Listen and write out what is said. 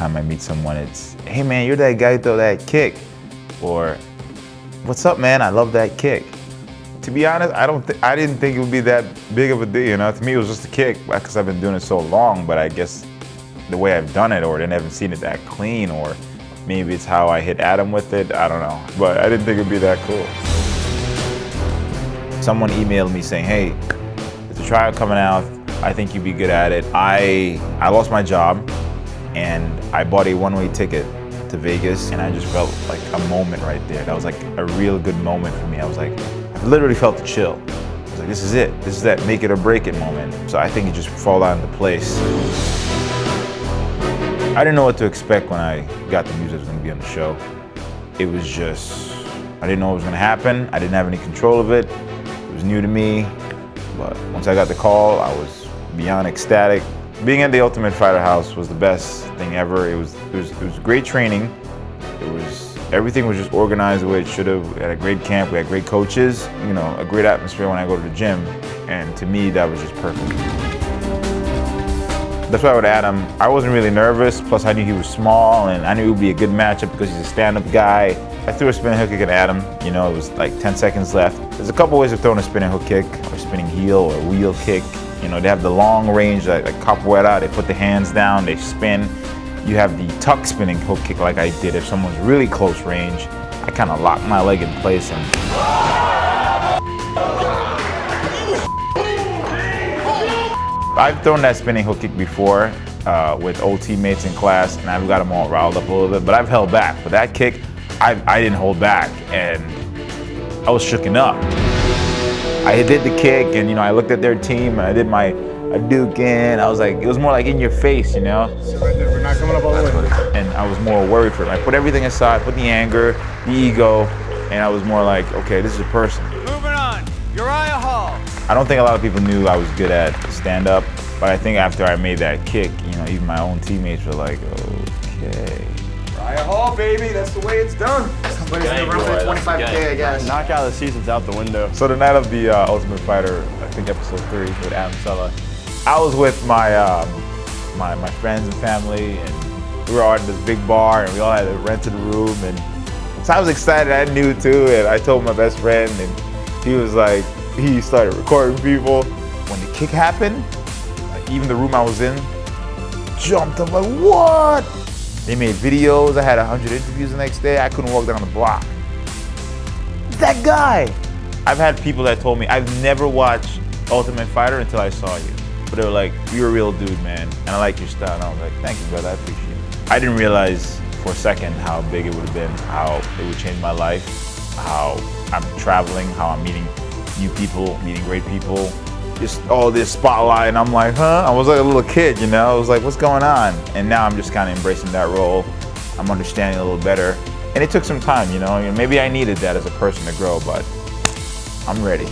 time I meet someone, it's, hey man, you're that guy who throw that kick. Or, what's up man, I love that kick. To be honest, I didn't think it would be that big of a deal, you know? To me it was just a kick because I've been doing it so long, but I guess the way I've done it, or they haven't seen it that clean, or maybe it's how I hit Adam with it, I don't know. But I didn't think it'd be that cool. Someone emailed me saying, hey, there's a trial coming out, I think you'd be good at it. I lost my job and I bought a one-way ticket to Vegas, and I just felt like a moment right there. That was like a real good moment for me. I was like, I literally felt the chill. I was like, this is it. This is that make it or break it moment. So I think it just fall out into place. I didn't know what to expect when I got the news I was going to be on the show. It was just, I didn't know what was going to happen. I didn't have any control of it. It was new to me. But once I got the call, I was beyond ecstatic. Being at the Ultimate Fighter house was the best thing ever. It was great training. Everything was just organized the way it should have. We had a great camp, we had great coaches, you know, a great atmosphere when I go to the gym. And to me, that was just perfect. That's why with Adam, I wasn't really nervous. Plus I knew he was small and I knew it would be a good matchup because he's a stand-up guy. I threw a spinning hook kick at Adam, you know, it was like 10 seconds left. There's a couple ways of throwing a spinning hook kick, or spinning heel, or wheel kick. You know, they have the long range, like capoeira, they put the hands down, they spin. You have the tuck spinning hook kick like I did. If someone's really close range, I kind of lock my leg in place and... I've thrown that spinning hook kick before with old teammates in class, and I've got them all riled up a little bit, but I've held back. But that kick, I didn't hold back, and I was shooken up. I did the kick, and you know, I looked at their team, and I did my Hadouken. I was like, it was more like in your face, you know? We're not coming up all the way. And I was more worried for him. I put everything aside, put the anger, the ego, and I was more like, okay, this is a person. Moving on, Uriah Hall. I don't think a lot of people knew I was good at stand-up, but I think after I made that kick, you know, even my own teammates were like, okay. Uriah Hall, baby, that's the way it's done. Somebody's gonna run for 25K, I guess. Knockout of the season's out the window. So the night of the Ultimate Fighter, I think episode 3 with Adam Sella, I was with my my friends and family, and we were all in this big bar, and we all had a rented room, and so I was excited. I knew too, and I told my best friend, and he was like, he started recording people. When the kick happened, like even the room I was in jumped. I'm like, what? They made videos. I had 100 interviews the next day. I couldn't walk down the block. That guy. I've had people that told me, I've never watched Ultimate Fighter until I saw you. But they were like, you're a real dude, man. And I like your style. And I was like, thank you, brother. I appreciate it. I didn't realize for a second how big it would have been, how it would change my life, how I'm traveling, how I'm meeting new people, meeting great people. Just all this spotlight, and I'm like, huh? I was like a little kid, you know? I was like, what's going on? And now I'm just kind of embracing that role. I'm understanding it a little better. And it took some time, you know? Maybe I needed that as a person to grow, but I'm ready.